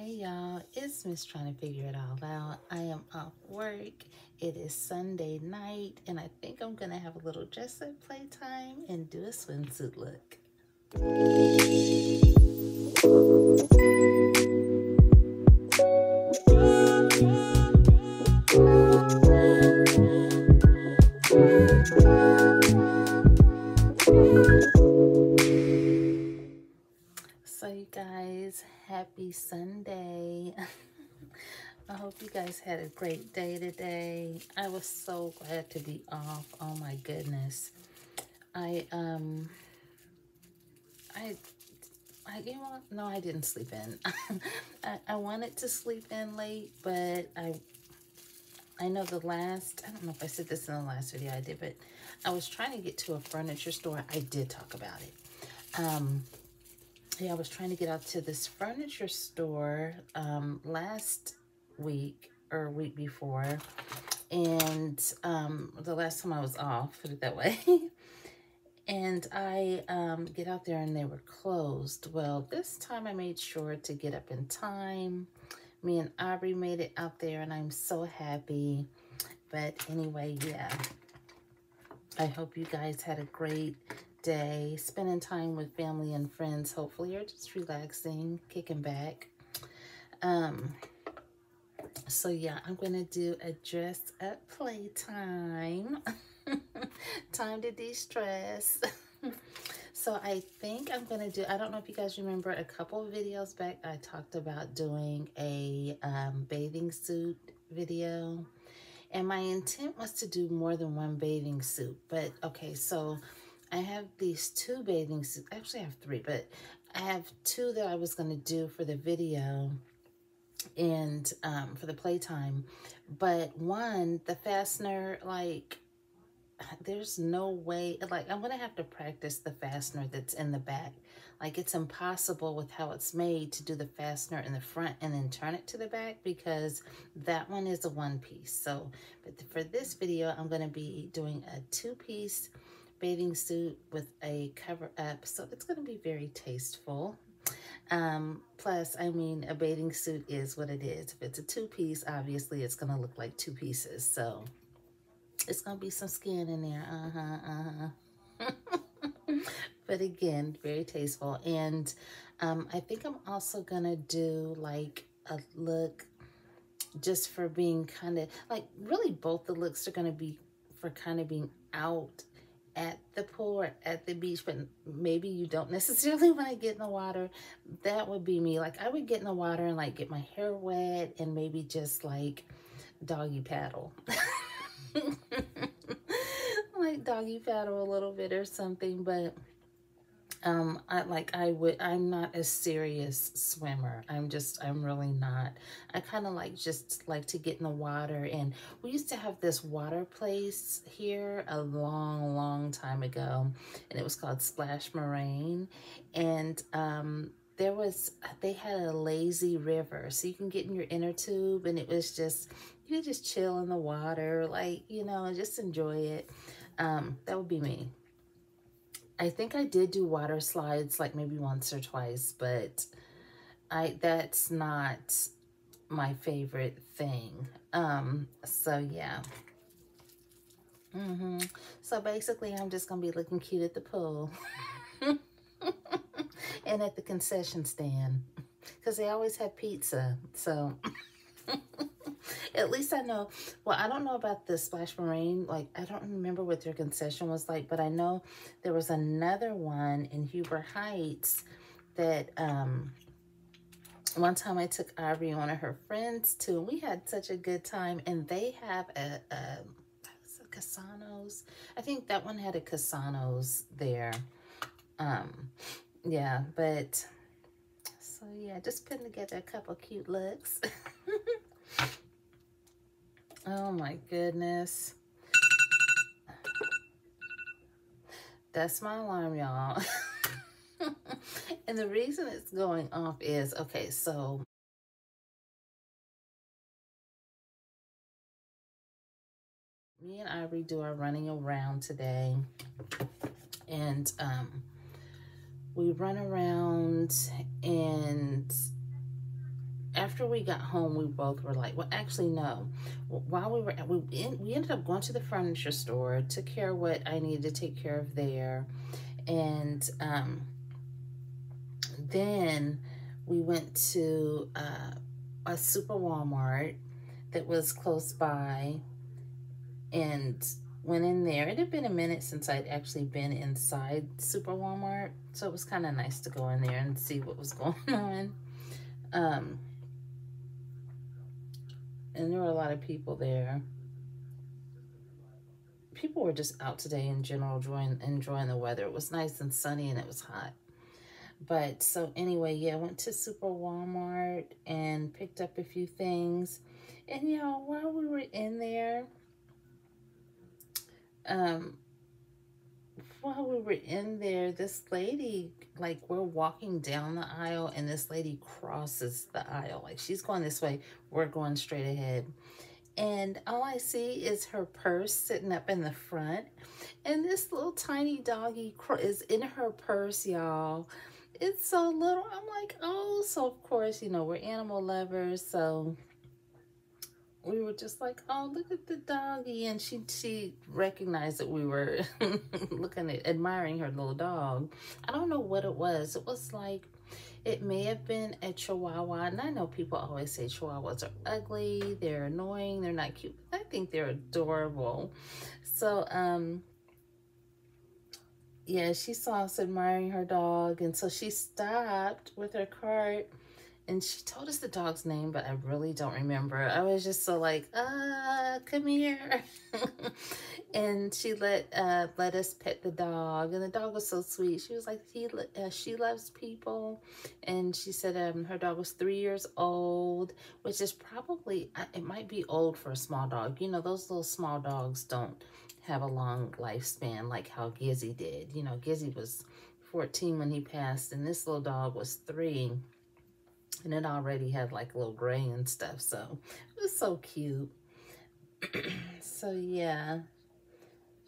Hey y'all, it's Miss trying to figure it all out. I am off work. It is Sunday night, and I think I'm gonna have a little dress-up playtime and do a swimsuit look. So you guys, happy Sunday. I hope you guys had a great day today. I was so glad to be off. Oh my goodness. You know what? No, I didn't sleep in. I wanted to sleep in late, but I know I don't know if I said this in the last video I did, but I was trying to get to a furniture store. I did talk about it. Yeah, I was trying to get out to this furniture store last week or week before, and the last time I was off, put it that way. And I get out there and they were closed. Well, this time I made sure to get up in time. Me and Aubrey made it out there and I'm so happy. But anyway, yeah. I hope you guys had a great day, spending time with family and friends, hopefully, or just relaxing, kicking back. So yeah, I'm gonna do a dress up playtime. Time to de-stress. So I think I'm gonna do, I don't know if you guys remember a couple of videos back, I talked about doing a bathing suit video. And my intent was to do more than one bathing suit. But okay, so I have these two bathing suits. Actually, I have three, but I have two that I was going to do for the video and for the playtime. But one, the fastener, like, there's no way, like, I'm going to have to practice the fastener that's in the back. Like, it's impossible with how it's made to do the fastener in the front and then turn it to the back, because that one is a one piece. So, but for this video, I'm going to be doing a two-piece bathing suit with a cover up. So it's going to be very tasteful. Plus, I mean, a bathing suit is what it is. If it's a two-piece, obviously it's going to look like two pieces. So it's going to be some skin in there. But again, very tasteful. And I think I'm also going to do like a look just for being kind of like, really both the looks are going to be for kind of being out at the pool or at the beach, but maybe you don't necessarily want to get in the water. That would be me. Like, I would get in the water and like get my hair wet and maybe just like doggy paddle. Like doggy paddle a little bit or something. But I'm not a serious swimmer. I'm really not. I kind of just like to get in the water. And we used to have this water place here a long time ago, and it was called Splash Moraine. And they had a lazy river, so you can get in your inner tube, and it was just, you could just chill in the water, like, you know, just enjoy it. That would be me. I think I did do water slides like maybe once or twice, but that's not my favorite thing. So yeah. So basically I'm just gonna be looking cute at the pool and at the concession stand, because they always have pizza. So at least I know, well, I don't know about the Splash Moraine. Like, I don't remember what their concession was like, but I know there was another one in Huber Heights that one time I took Aubrey and one of her friends to, and we had such a good time. And they have a Casanos. I think that one had a Casanos there. Yeah, but so yeah, just putting together a couple cute looks. Oh my goodness. That's my alarm, y'all. And the reason it's going off is, okay, so me and Ivory do our running around today. And we run around, and after we got home, we both were like, well, actually, no. While we were, we ended up going to the furniture store, took care of what I needed to take care of there. And then we went to a super Walmart that was close by and went in there. It had been a minute since I'd actually been inside Super Walmart, so it was kind of nice to go in there and see what was going on. And there were a lot of people there. People were just out today in general, enjoying the weather. It was nice and sunny and it was hot. But so anyway, yeah, I went to Super Walmart and picked up a few things. And y'all, while we were in there, this lady, like, we're walking down the aisle and this lady crosses the aisle. Like, she's going this way, we're going straight ahead. And all I see is her purse sitting up in the front. And this little tiny doggy is in her purse, y'all. It's so little. I'm like, oh, so of course, you know, we're animal lovers. So we were just like, oh, look at the doggy. And she recognized that we were admiring her little dog. I don't know what it was. It was like, it may have been a Chihuahua. And I know people always say Chihuahuas are ugly, they're annoying, they're not cute. I think they're adorable. So, yeah, she saw us admiring her dog. And so she stopped with her cart and she told us the dog's name, but I really don't remember. I was just so like, come here. And she let us pet the dog. And the dog was so sweet. She was like, she loves people. And she said her dog was 3 years old, which is probably, it might be old for a small dog. You know, those little small dogs don't have a long lifespan like how Gizzy did. You know, Gizzy was 14 when he passed, and this little dog was 3. And it already had like a little gray and stuff. So it was so cute. So yeah,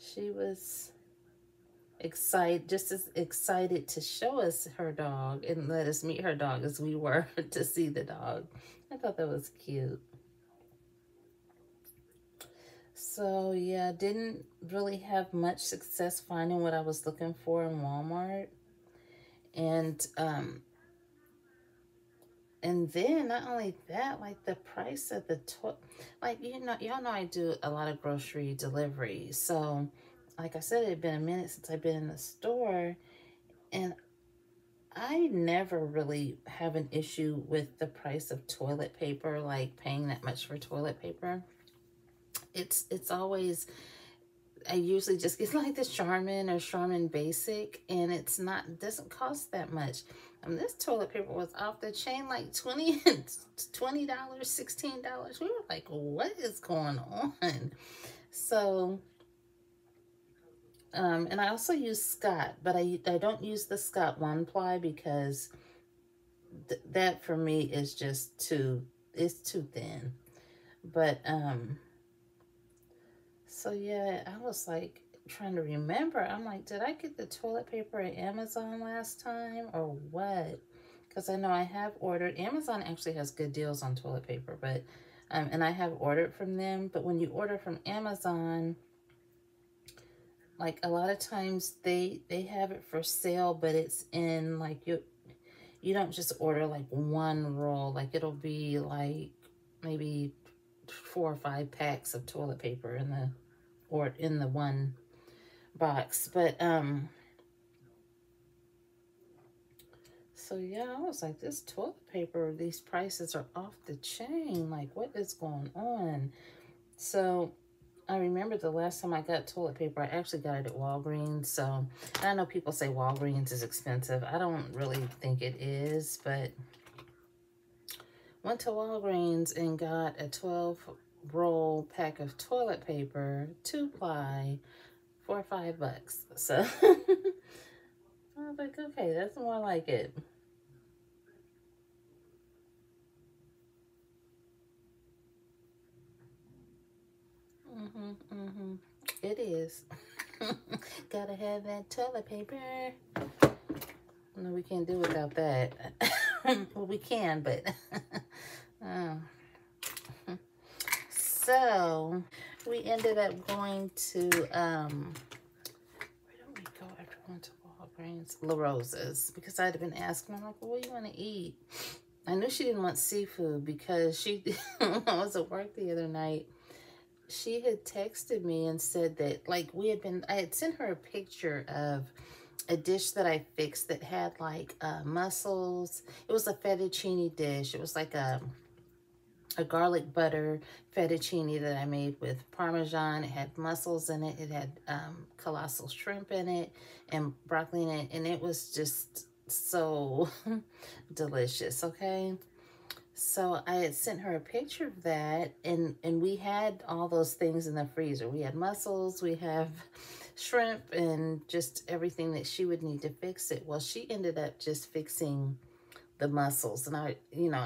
she was excited, just as excited to show us her dog and let us meet her dog as we were to see the dog. I thought that was cute. So yeah, didn't really have much success finding what I was looking for in Walmart. And then not only that, like the price of the like, you know, y'all know I do a lot of grocery delivery. So like I said, it had been a minute since I've been in the store, and I never really have an issue with the price of toilet paper, like paying that much for toilet paper. It's always, I usually just get like the Charmin or Charmin Basic, and it doesn't cost that much. This toilet paper was off the chain, like $20, $16. We were like, what is going on? So, and I also use Scott, but I don't use the Scott 1-ply because that for me is just it's too thin. But, so yeah, I was like trying to remember. I'm like, did I get the toilet paper at Amazon last time or what? Because I know I have ordered. Amazon actually has good deals on toilet paper, but and I have ordered from them. But when you order from Amazon, like a lot of times they have it for sale, but it's in like you don't just order like one roll. Like it'll be like maybe 4 or 5 packs of toilet paper in the one box. But so yeah, I was like, this toilet paper, these prices are off the chain. Like, what is going on? So I remember the last time I got toilet paper, I actually got it at Walgreens. So I know people say Walgreens is expensive. I don't really think it is, but went to Walgreens and got a 12-roll pack of toilet paper, 2-ply, for $5. So I was like, okay, that's more like it. It is. Gotta have that toilet paper. No, we can't do without that. Well, we can, but Oh. So we ended up going to where did we go after we went to Walgreens? La Rosa's, because I'd been asking her, like, well, what do you want to eat? I knew she didn't want seafood because she when I was at work the other night, she had texted me and said that, like, I had sent her a picture of a dish that I fixed that had like mussels. It was a fettuccine dish. It was like a garlic butter fettuccine that I made with Parmesan. It had mussels in it. It had colossal shrimp in it and broccoli in it. And it was just so delicious, okay? So I had sent her a picture of that, and we had all those things in the freezer. We had mussels, we have shrimp, and just everything that she would need to fix it. Well, she ended up just fixing the mussels, and I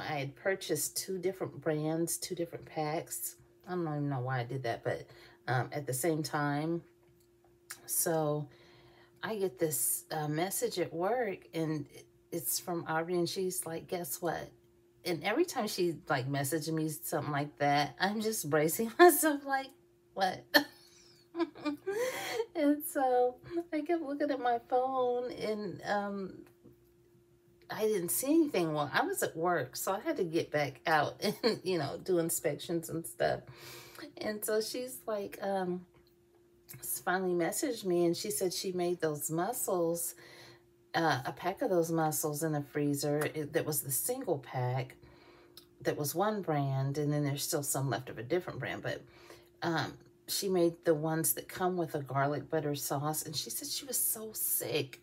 had purchased 2 different brands, 2 different packs. I don't even know why I did that, but at the same time. So I get this message at work, and it's from Aubrey, and she's like, guess what? And every time she like messaging me something like that, I'm just bracing myself like, what? And so I kept looking at my phone, and I didn't see anything. Well, I was at work, so I had to get back out and, do inspections and stuff. And so she's like, finally messaged me, and she said she made those mussels, a pack of those mussels in the freezer. That was the single pack. That was one brand, and then there's still some left of a different brand, but she made the ones that come with a garlic butter sauce, and she said she was so sick.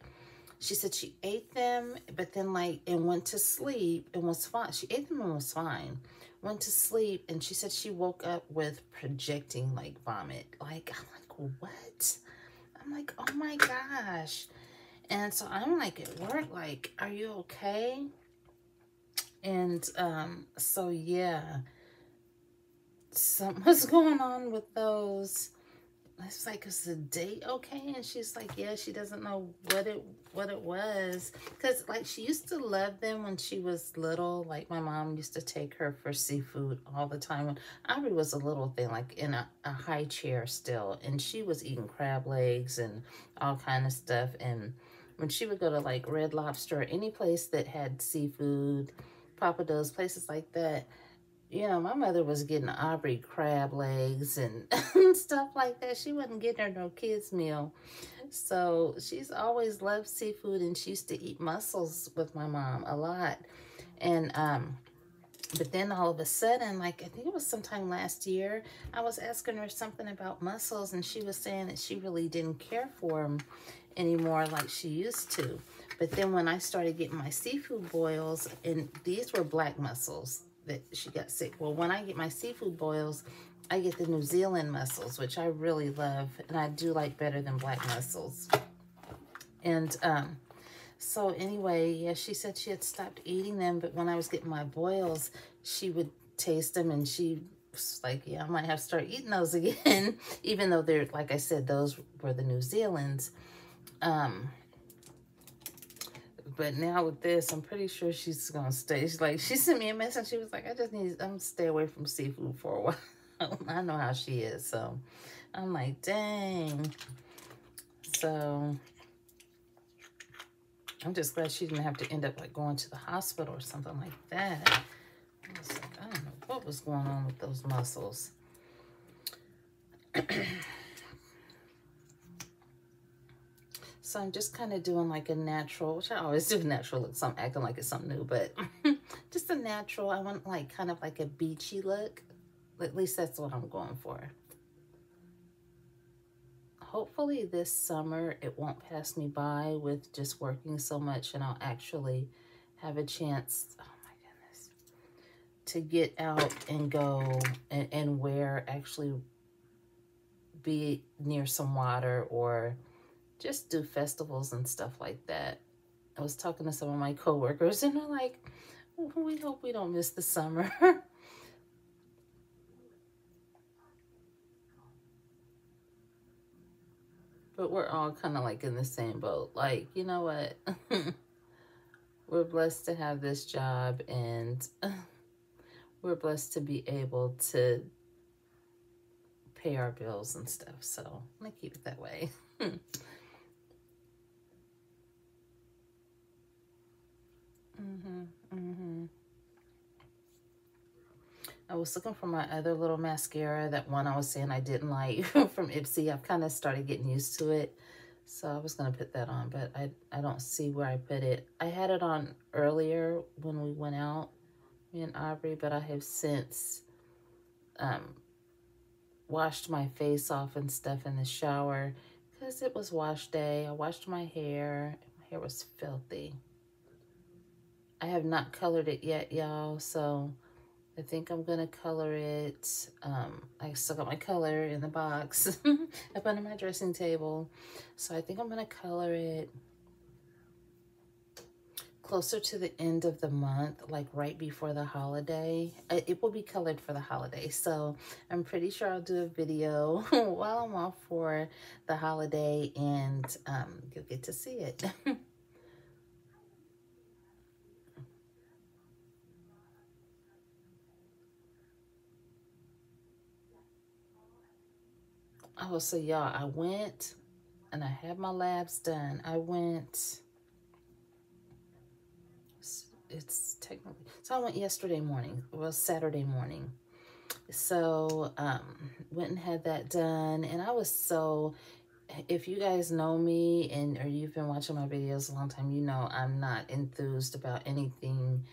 She said she ate them, but then and went to sleep and was fine. She ate them and was fine. Went to sleep, and she said she woke up with projecting like vomit. Like, I'm like, what? I'm like, oh my gosh. And so I'm like at work, like, are you okay? And so yeah, something was going on with those. It's like, is the date okay? And she's like, yeah, she doesn't know what it was, because like she used to love them when she was little. Like my mom used to take her for seafood all the time when Aubrey was a little thing, like in a high chair still, and she was eating crab legs and all kind of stuff. And when she would go to like Red Lobster or any place that had seafood, Papa Do's, places like that, my mother was getting Aubrey crab legs and stuff like that. She wasn't getting her no kids meal. So she's always loved seafood, and she used to eat mussels with my mom a lot. And but then all of a sudden, like I think it was sometime last year, I was asking her something about mussels, and she was saying that she really didn't care for them anymore like she used to. But then when I started getting my seafood boils, and these were black mussels that she got sick. Well, when I get my seafood boils, I get the New Zealand mussels, which I really love, and I do like better than black mussels. And so anyway, yeah, she said she had stopped eating them, but when I was getting my boils, she would taste them, and she was like, yeah, I might have to start eating those again, even though they're, like I said, those were the New Zealands. But now with this, I'm pretty sure she's gonna stay. She's like, she sent me a message. She was like, I'm gonna stay away from seafood for a while. I know how she is. So I'm like, dang. So I'm just glad she didn't have to end up like going to the hospital or something like that. I was like, I don't know what was going on with those mussels. So I'm just kind of doing like a natural, which I always do natural look, so I'm acting like it's something new, but just a natural. I want like kind of like a beachy look. At least that's what I'm going for. Hopefully this summer it won't pass me by with just working so much, and I'll actually have a chance, oh my goodness, to get out and go and actually be near some water, or just do festivals and stuff like that. I was talking to some of my coworkers, and they're like, we hope we don't miss the summer. But we're all kind of like in the same boat. Like, you know what? We're blessed to have this job, and we're blessed to be able to pay our bills and stuff. So I'm gonna keep it that way. I was looking for my other little mascara, that one I was saying I didn't like from Ipsy. I've kind of started getting used to it. So I was going to put that on, but I don't see where I put it. I had it on earlier when we went out, me and Aubrey, but I have since washed my face off and stuff in the shower because it was wash day. I washed my hair. My hair was filthy. I have not colored it yet, y'all, so I think I'm gonna color it. I still got my color in the box up under my dressing table. So I think I'm gonna color it closer to the end of the month, like right before the holiday. It will be colored for the holiday. So I'm pretty sure I'll do a video while I'm off for the holiday, and you'll get to see it. Oh, so y'all, I went and I had my labs done. It's technically, so I went yesterday morning, well, Saturday morning. So, went and had that done, and I was so, if you guys know me or you've been watching my videos a long time, you know I'm not enthused about anything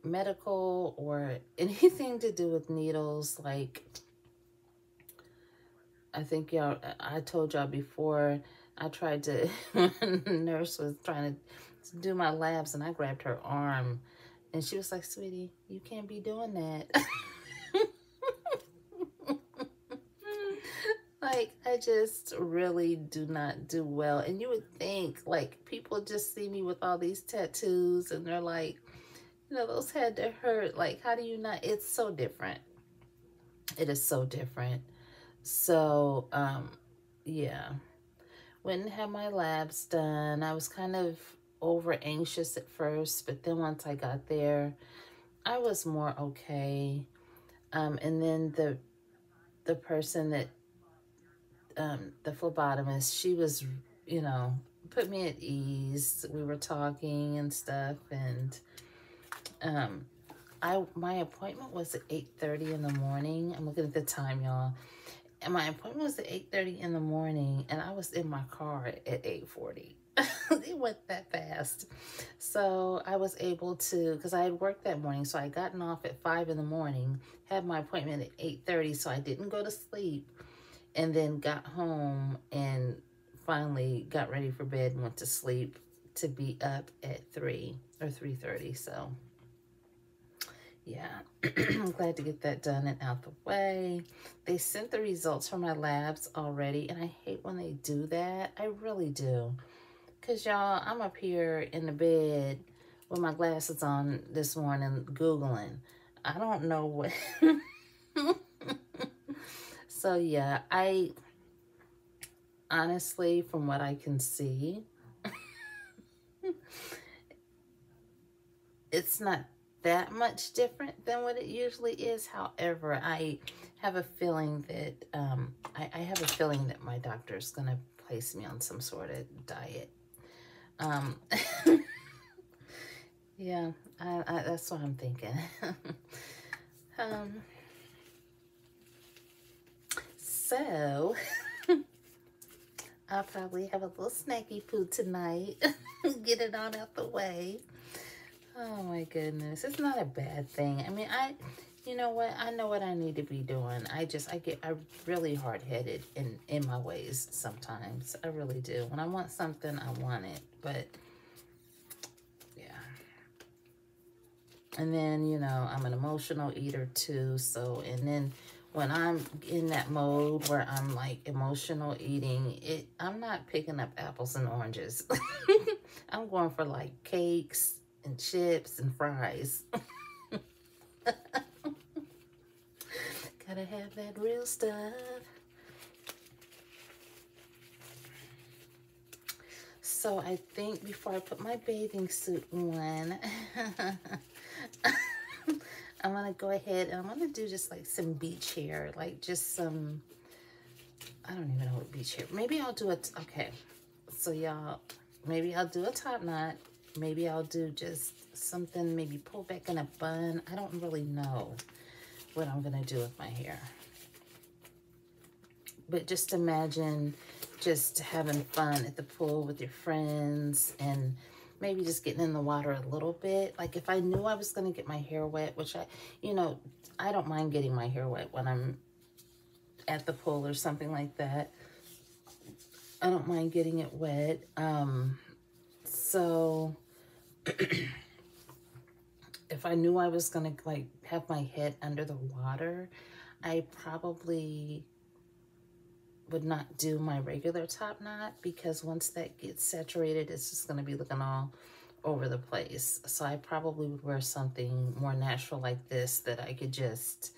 medical or anything to do with needles. Like, I think y'all, I told y'all before, I tried to, when the nurse was trying to do my labs, and I grabbed her arm, and she was like, sweetie, you can't be doing that. Like, I just really do not do well. And you would think, like, people just see me with all these tattoos, and they're like, you know, those had to hurt. Like, how do you not? It's so different. It is so different. So, yeah. Went and had my labs done. I was kind of over anxious at first, but then once I got there, I was more okay. And then the person that, the phlebotomist, she was, you know, put me at ease. We were talking and stuff, and my appointment was at 8:30 in the morning. I'm looking at the time, y'all. And my appointment was at 8:30 in the morning, and I was in my car at 8:40. It went that fast. So I was able to, because I had worked that morning, so I gotten off at 5 in the morning, had my appointment at 8:30, so I didn't go to sleep, and then got home and finally got ready for bed and went to sleep to be up at 3 or 3:30. So yeah, I'm glad to get that done and out the way. They sent the results from my labs already, and I hate when they do that. I really do. Because, y'all, I'm up here in the bed with my glasses on this morning Googling. I don't know what. So, yeah, I honestly, from what I can see, it's not that much different than what it usually is. However, I have a feeling that I have a feeling that my doctor is going to place me on some sort of diet. Yeah, that's what I'm thinking. So I'll probably have a little snacky poo tonight. Get it on out the way. Oh my goodness. It's not a bad thing. I mean, you know what? I know what I need to be doing. I'm really hard-headed in my ways sometimes. I really do. When I want something, I want it. But, yeah. And then, you know, I'm an emotional eater too. So, and then when I'm in that mode where I'm like emotional eating, I'm not picking up apples and oranges. I'm going for like cakes and chips and fries. Gotta have that real stuff. So I think before I put my bathing suit on, I'm going to go ahead and I'm going to do just like some beach hair, like just some, I don't even know what beach hair. Maybe I'll do it. Okay. So y'all, maybe I'll do a top knot. Maybe I'll do just something, maybe pull back in a bun. I don't really know what I'm going to do with my hair. But just imagine just having fun at the pool with your friends and maybe just getting in the water a little bit. Like if I knew I was going to get my hair wet, which I don't mind getting my hair wet when I'm at the pool or something like that. I don't mind getting it wet. So if I knew I was going to like have my head under the water, I probably would not do my regular top knot, because once that gets saturated, it's just going to be looking all over the place. So I probably would wear something more natural like this, that I could just,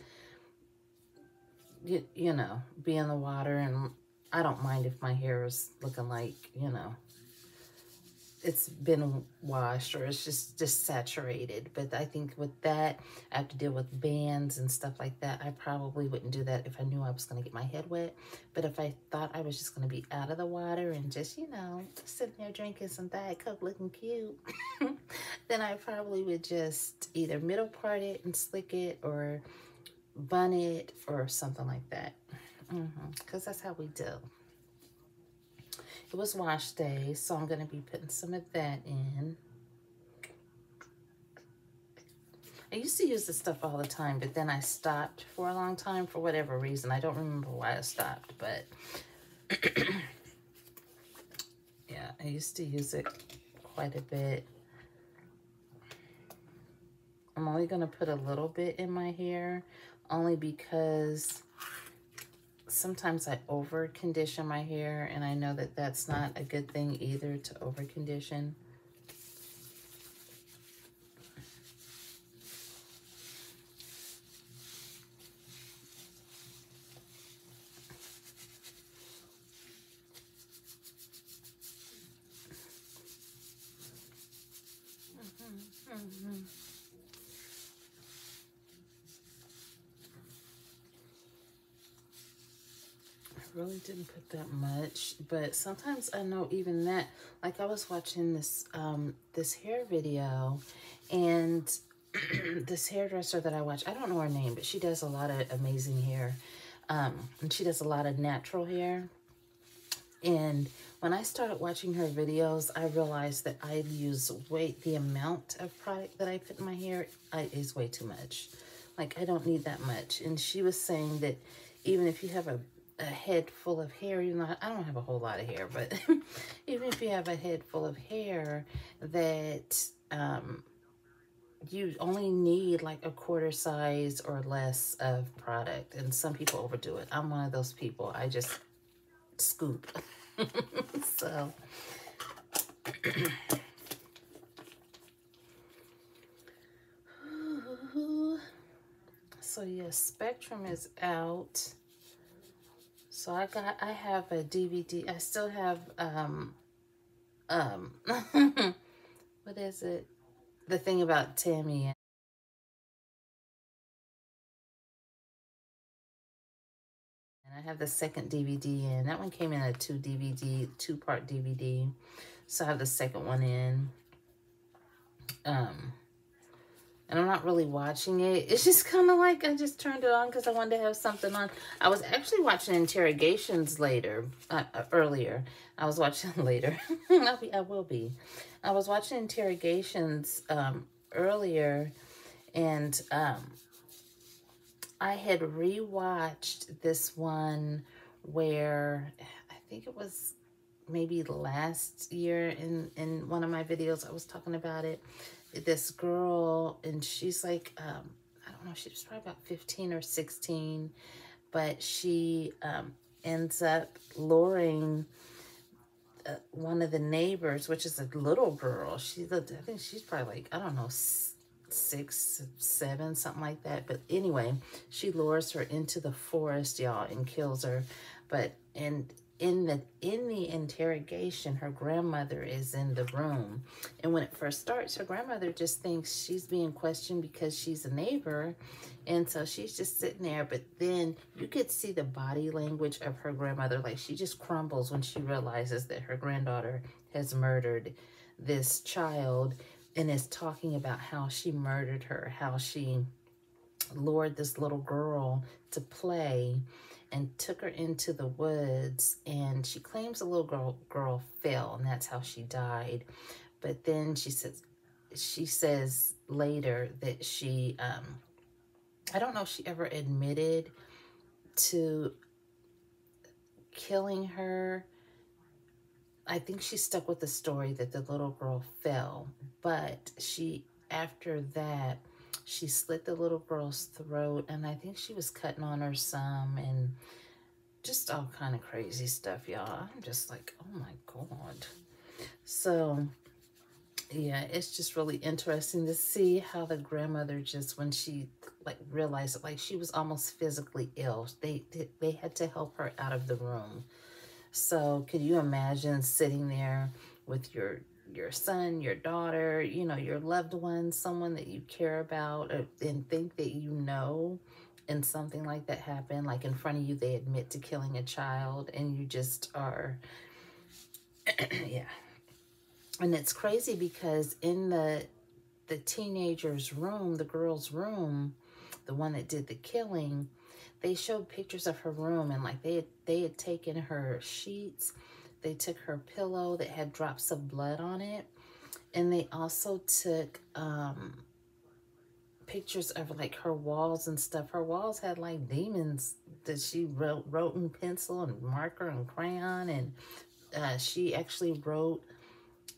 you know, be in the water. And I don't mind if my hair is looking like, you know, it's been washed or it's just saturated. But I think with that, I have to deal with bands and stuff like that. I probably wouldn't do that if I knew I was going to get my head wet. But if I thought I was just going to be out of the water and just, you know, sitting there drinking some Diet Coke looking cute, then I probably would just either middle part it and slick it, or bun it, or something like that. Because that's how we do. It was wash day, so I'm going to be putting some of that in. I used to use this stuff all the time, but then I stopped for a long time for whatever reason. I don't remember why I stopped, but yeah, I used to use it quite a bit. I'm only going to put a little bit in my hair, only because sometimes I over condition my hair, and I know that that's not a good thing either, to over condition. Really didn't put that much, but sometimes I know even that, like I was watching this this hair video, and this hairdresser that I watch, I don't know her name, but she does a lot of amazing hair, and she does a lot of natural hair. And when I started watching her videos, I realized that I use the amount of product that I put in my hair is way too much. Like, I don't need that much. And she was saying that even if you have a head full of hair, even though I don't have a whole lot of hair, but even if you have a head full of hair, that you only need like a quarter size or less of product. And some people overdo it. I'm one of those people. I just scoop. So so yeah, Spectrum is out. So I have a DVD. I still have what is it? The thing about Tammy. And I have the second DVD in. That one came in a two-part DVD. So I have the second one in. And I'm not really watching it. It's just kind of like I just turned it on because I wanted to have something on. I was actually watching Interrogations earlier. I was watching later. I will be. I was watching Interrogations earlier, and I had rewatched this one where I think it was maybe last year in one of my videos. I was talking about it. This girl, and she's like, I don't know, she was probably about 15 or 16, but she ends up luring one of the neighbors, which is a little girl. I think she's probably like, I don't know, 6, 7, something like that. But anyway, she lures her into the forest, y'all, and kills her. And in the interrogation, her grandmother is in the room. And when it first starts, her grandmother just thinks she's being questioned because she's a neighbor. And so she's just sitting there. But then you could see the body language of her grandmother. Like, she just crumbles when she realizes that her granddaughter has murdered this child, and is talking about how she murdered her, how she lured this little girl to play and took her into the woods. And she claims the little girl fell, and that's how she died. But then she says later that she, I don't know if she ever admitted to killing her. I think she stuck with the story that the little girl fell, but after that, she slit the little girl's throat, and I think she was cutting on her some, and just all kind of crazy stuff, y'all. I'm just like, oh my God. So, yeah, it's just really interesting to see how the grandmother just, when she like realized it, like she was almost physically ill. They had to help her out of the room. So could you imagine sitting there with your son, your daughter, you know, your loved one, someone that you care about, and think that you know, and something like that happened, like in front of you, they admit to killing a child, and you just are, yeah. And it's crazy because in the teenager's room, the girl's room, the one that did the killing, they showed pictures of her room, and like they had taken her sheets, they took her pillow that had drops of blood on it, and they also took pictures of like her walls and stuff. Her walls had like demons that she wrote in pencil and marker and crayon, and she actually wrote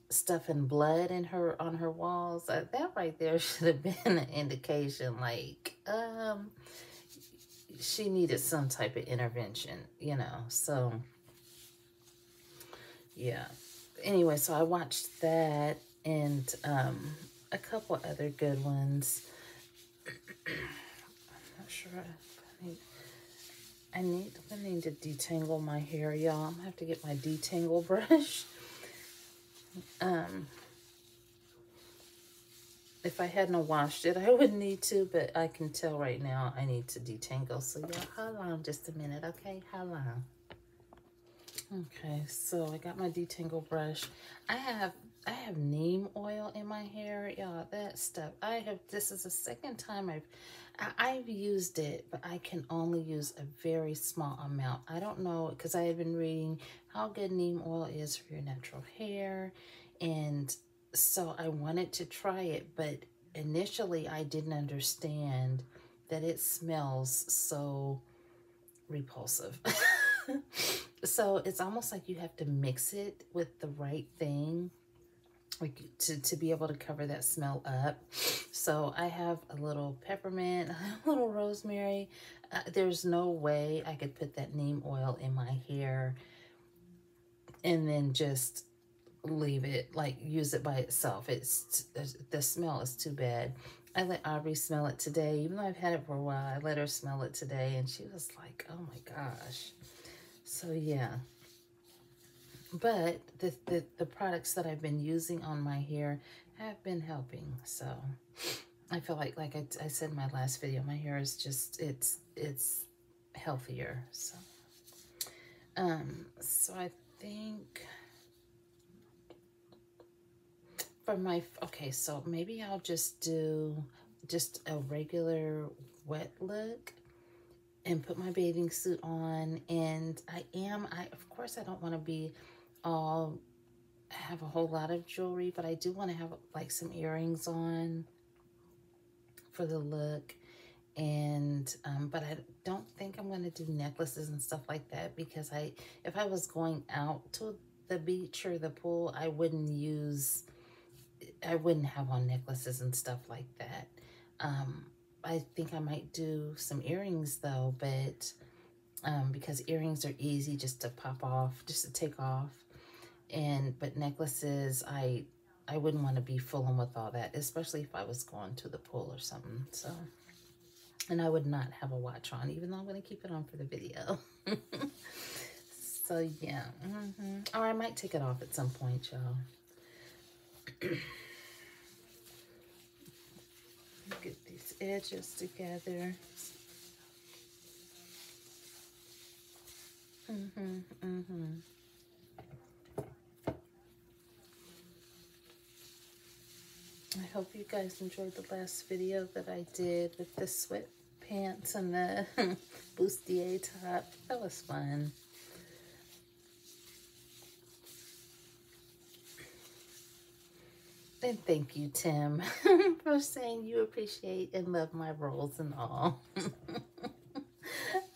stuff in blood on her walls. That right there should have been an indication, like she needed some type of intervention, you know. So yeah, anyway, so I watched that, and a couple other good ones. I'm not sure if I need to detangle my hair, y'all. I'm gonna have to get my detangle brush. If I hadn't washed it, I wouldn't need to, but I can tell right now I need to detangle. So y'all, hold on just a minute, okay? Hold on. Okay, so I got my detangle brush. I have neem oil in my hair, y'all. That stuff. This is the second time I've used it, but I can only use a very small amount. I don't know, because I had been reading how good neem oil is for your natural hair, and so I wanted to try it, but initially I didn't understand that it smells so repulsive. So it's almost like you have to mix it with the right thing, like to be able to cover that smell up. So I have a little peppermint, a little rosemary. There's no way I could put that neem oil in my hair and then just leave it, like use it by itself. The smell is too bad. I let Aubrey smell it today, even though I've had it for a while. I let her smell it today, and she was like, oh my gosh. So yeah, but the products that I've been using on my hair have been helping. So I feel like I said in my last video, my hair is just, it's healthier. So so I think for my, okay, so maybe I'll just do just a regular wet look and put my bathing suit on. And of course I don't want to be have a whole lot of jewelry, but I do want to have like some earrings on for the look. And but I don't think I'm going to do necklaces and stuff like that, because if I was going out to the beach or the pool, I wouldn't have on necklaces and stuff like that. I think I might do some earrings though, but because earrings are easy just to pop off, just to take off. But necklaces, I wouldn't want to be fooling with all that, especially if I was going to the pool or something. So, and I would not have a watch on, even though I'm going to keep it on for the video. So yeah, or I might take it off at some point, y'all. Get these edges together. I hope you guys enjoyed the last video that I did with the sweatpants and the bustier top. That was fun. And thank you, Tim, for saying you appreciate and love my rolls and all.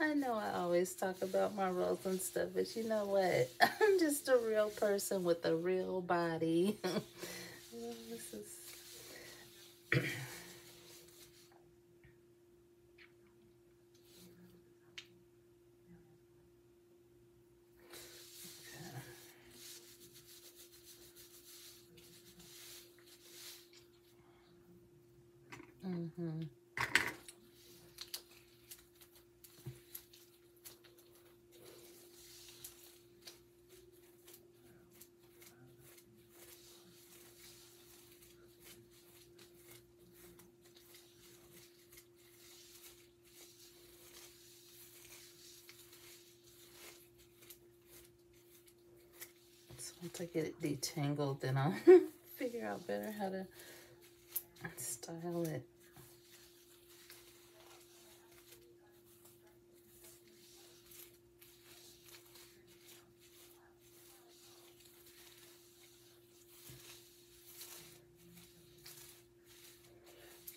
I know I always talk about my rolls and stuff, but you know what? I'm just a real person with a real body. This is... So once I get it detangled, then I'll figure out better how to style it.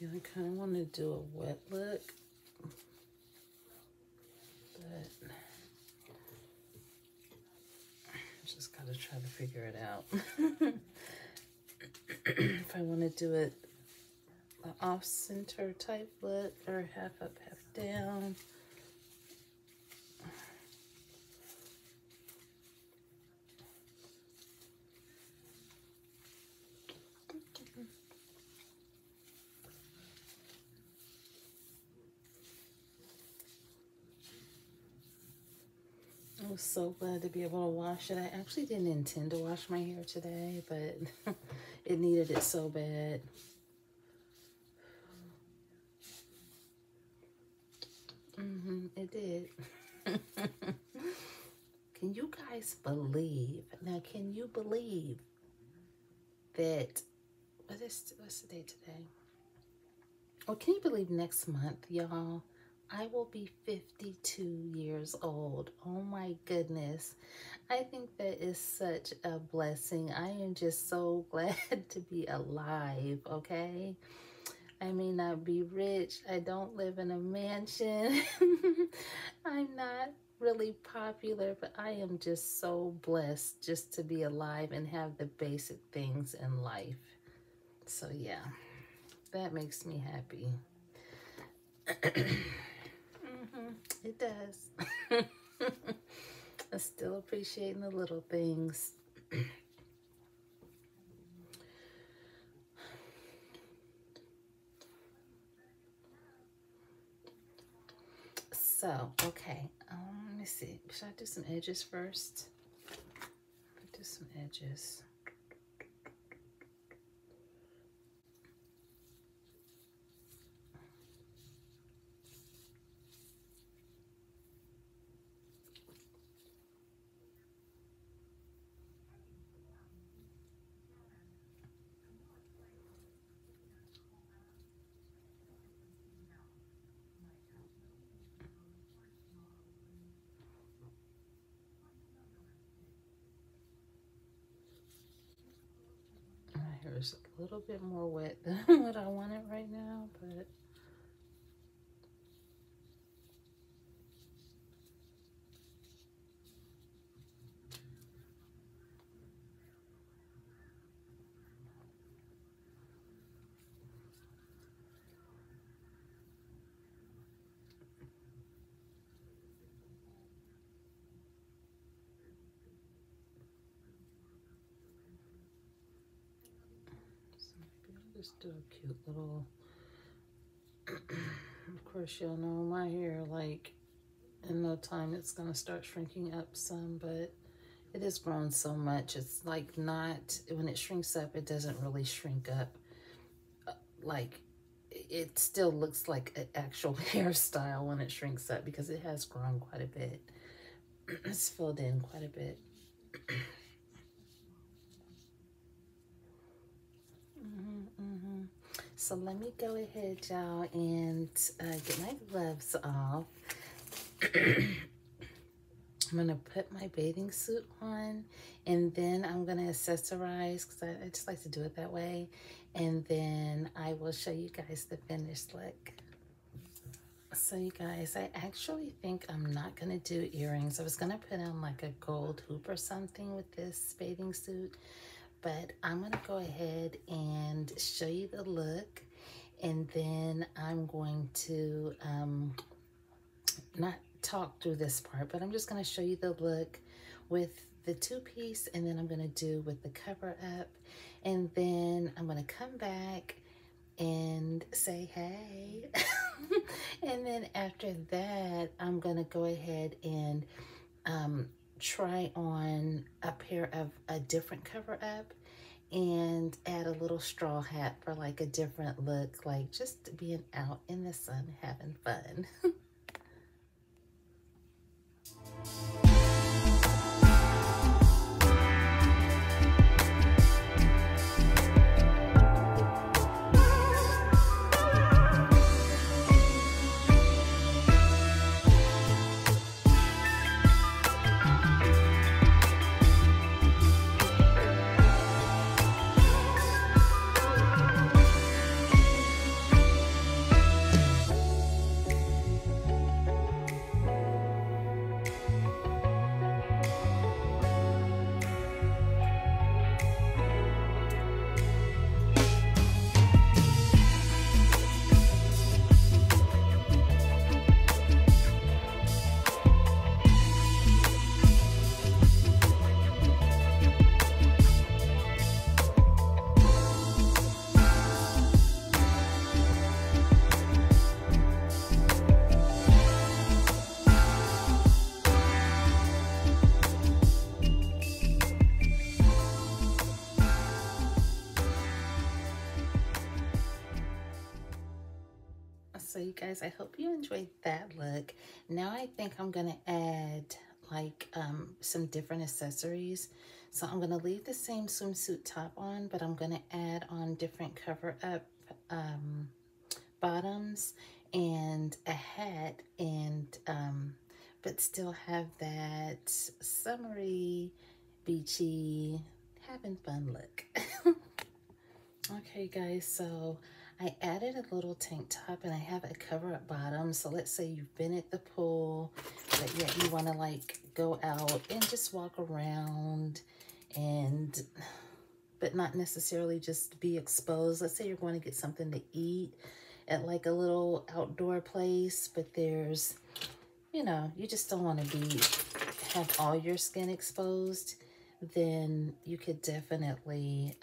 Yeah, I kind of want to do a wet look, but just got to try to figure it out. If I want to do it an off-center type look or half up, half down. I was so glad to be able to wash it. I actually didn't intend to wash my hair today, but it needed it so bad. It did. Can you guys believe? Now, can you believe that, what's the date today? Oh, can you believe next month, y'all, I will be 52 years old. Oh my goodness. I think that is such a blessing. I am just so glad to be alive, okay? I may not be rich. I don't live in a mansion. I'm not really popular, but I am just so blessed just to be alive and have the basic things in life. So yeah, that makes me happy. It does. I'm still appreciating the little things. So, okay, let me see. Should I do some edges first? Do some edges. My hair is a little bit more wet than what I want it right now, but so maybe I'll just do a cute little, of course y'all know my hair, like, in no time it's gonna start shrinking up some, but it has grown so much. It's like not, when it shrinks up, it doesn't really shrink up. Like, it still looks like an actual hairstyle when it shrinks up because it has grown quite a bit. It's filled in quite a bit. So let me go ahead, y'all, and get my gloves off. I'm going to put my bathing suit on, and then I'm going to accessorize because I just like to do it that way. And then I will show you guys the finished look. So you guys, I actually think I'm not going to do earrings. I was going to put on like a gold hoop or something with this bathing suit, but I'm going to go ahead and show you the look. And then I'm going to not talk through this part, but I'm just going to show you the look with the two-piece, and then I'm going to do with the cover up, and then I'm going to come back and say hey. And then after that, I'm going to go ahead and try on a pair of a different cover up and add a little straw hat for like a different look, like just being out in the sun having fun. So you guys, I hope you enjoyed that look. Now I think I'm gonna add like some different accessories. So I'm gonna leave the same swimsuit top on, but I'm gonna add on different cover up bottoms and a hat, and but still have that summery, beachy, having fun look. Okay guys, so I added a little tank top and I have a cover up bottom. So let's say you've been at the pool, but yet you want to like go out and just walk around and, but not necessarily just be exposed. Let's say you're going to get something to eat at like a little outdoor place, but there's, you know, you just don't want to have all your skin exposed. Then you could definitely,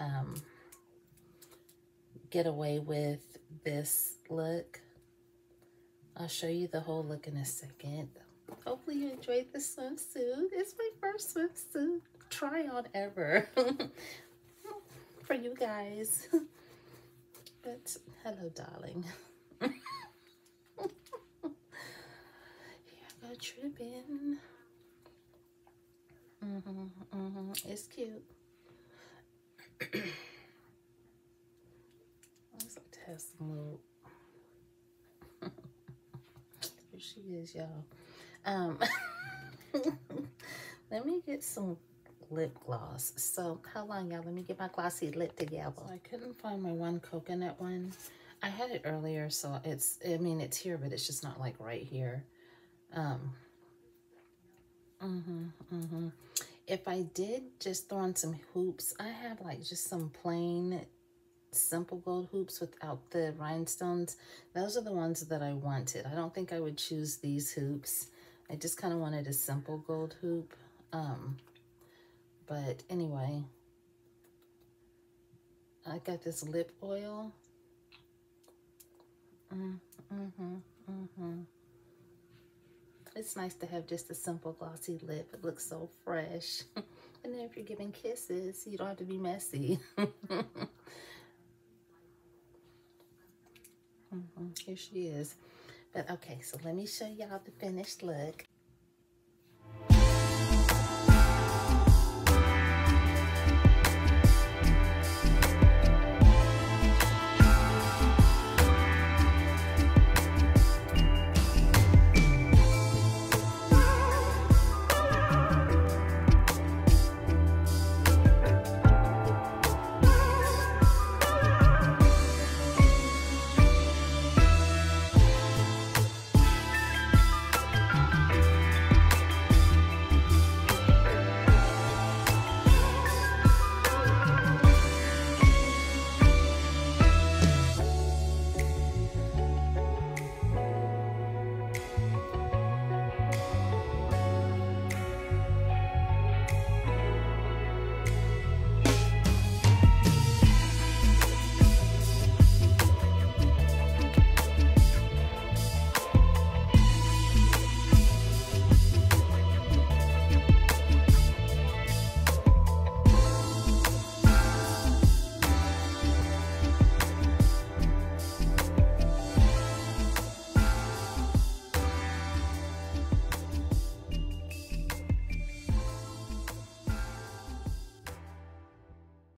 get away with this look. I'll show you the whole look in a second. Hopefully you enjoyed the swimsuit. It's my first swimsuit try on ever for you guys. But hello, darling. Here I go tripping. It's cute. I just like to have some little. Here she is, y'all. Let me get some lip gloss. So hold on, y'all. Let me get my glossy lip together. So I couldn't find my one coconut one. I had it earlier, so it's, I mean, it's here, but it's just not like right here. If I did just throw on some hoops, I have like just some plain simple gold hoops without the rhinestones. Those are the ones that I wanted. I don't think I would choose these hoops. I just kind of wanted a simple gold hoop. But anyway, I got this lip oil. It's nice to have just a simple glossy lip. It looks so fresh. And then if you're giving kisses, you don't have to be messy. Here she is. But okay, so let me show y'all the finished look.